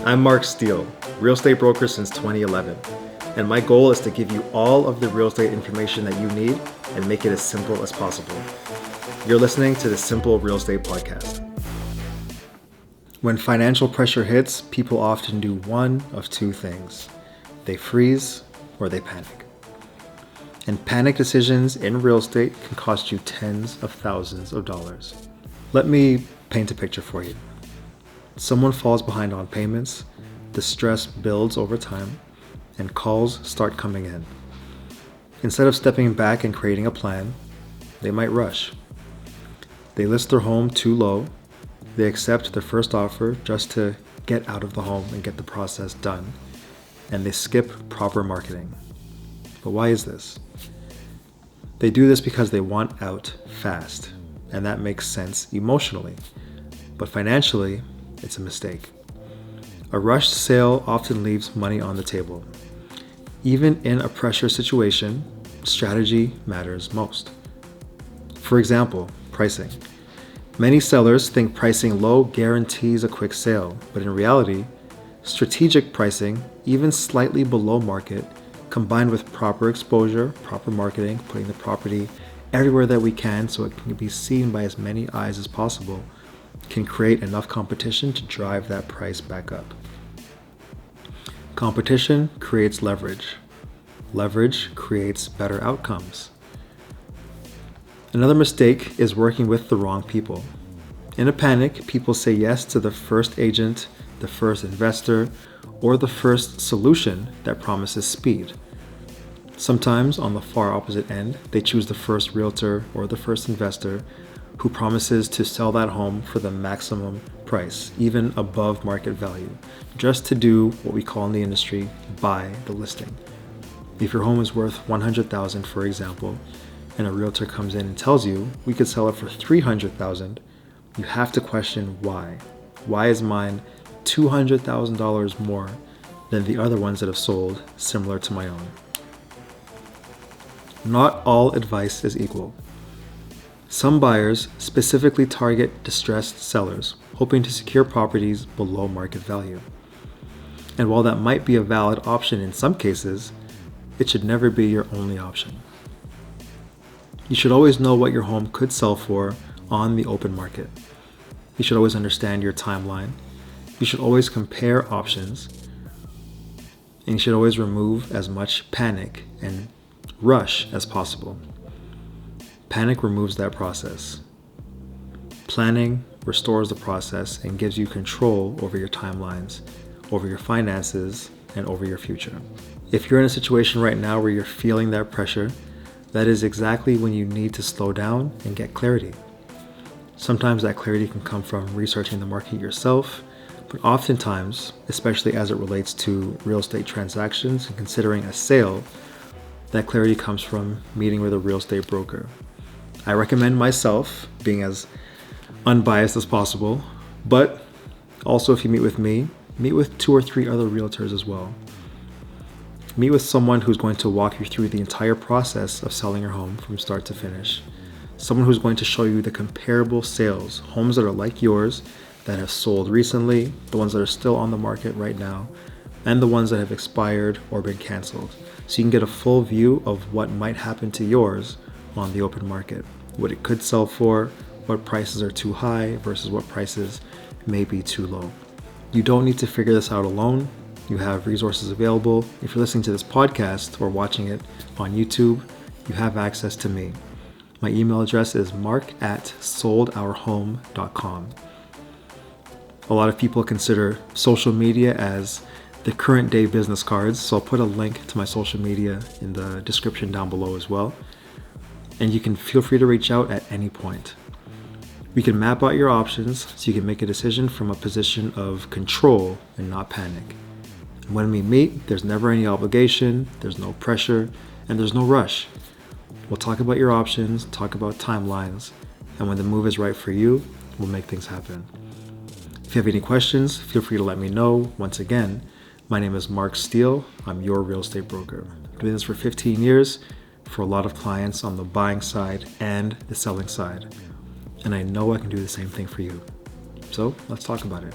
I'm Mark Steele, real estate broker since 2011, and my goal is to give you all of the real estate information that you need and make it as simple as possible. You're listening to the Simple Real Estate Podcast. When financial pressure hits, people often do one of two things. They freeze or they panic. And panic decisions in real estate can cost you tens of thousands of dollars. Let me paint a picture for you. Someone falls behind on payments, the stress builds over time, and calls start coming in. Instead of stepping back and creating a plan, they might rush. They list their home too low, they accept their first offer just to get out of the home and get the process done, and they skip proper marketing. But why is this? They do this because they want out fast, and that makes sense emotionally. But financially, it's a mistake. A rushed sale often leaves money on the table. Even in a pressure situation, strategy matters most. For example, pricing. Many sellers think pricing low guarantees a quick sale, but in reality, strategic pricing, even slightly below market, combined with proper exposure, proper marketing, putting the property everywhere that we can so it can be seen by as many eyes as possible, can create enough competition to drive that price back up. Competition creates leverage. Leverage creates better outcomes. Another mistake is working with the wrong people. In a panic, people say yes to the first agent, the first investor, or the first solution that promises speed. Sometimes, on the far opposite end, they choose the first realtor or the first investor who promises to sell that home for the maximum price, even above market value, just to do what we call in the industry, buy the listing. If your home is worth $100,000, for example, and a realtor comes in and tells you we could sell it for $300,000, you have to question why. Why is mine $200,000 more than the other ones that have sold similar to my own? Not all advice is equal. Some buyers specifically target distressed sellers, hoping to secure properties below market value. And while that might be a valid option in some cases, it should never be your only option. You should always know what your home could sell for on the open market. You should always understand your timeline. You should always compare options. And you should always remove as much panic and rush as possible. Panic removes that process. Planning restores the process and gives you control over your timelines, over your finances, and over your future. If you're in a situation right now where you're feeling that pressure, that is exactly when you need to slow down and get clarity. Sometimes that clarity can come from researching the market yourself, but oftentimes, especially as it relates to real estate transactions and considering a sale, that clarity comes from meeting with a real estate broker. I recommend myself being as unbiased as possible, but also if you meet with me, meet with 2 or 3 other realtors as well. Meet with someone who's going to walk you through the entire process of selling your home from start to finish. Someone who's going to show you the comparable sales, homes that are like yours, that have sold recently, the ones that are still on the market right now, and the ones that have expired or been canceled. So you can get a full view of what might happen to yours on the open market, what it could sell for, what prices are too high versus what prices may be too low. You don't need to figure this out alone. You have resources available. If you're listening to this podcast or watching it on YouTube, you have access to me. My email address is mark@soldourhome.com. A lot of people consider social media as the current day business cards, so I'll put a link to my social media in the description down below as well. And you can feel free to reach out at any point. We can map out your options so you can make a decision from a position of control and not panic. And when we meet, there's never any obligation, there's no pressure, and there's no rush. We'll talk about your options, talk about timelines, and when the move is right for you, we'll make things happen. If you have any questions, feel free to let me know. Once again, my name is Mark Steele. I'm your real estate broker. I'm doing this for 15 years for a lot of clients on the buying side and the selling side. And I know I can do the same thing for you. So let's talk about it.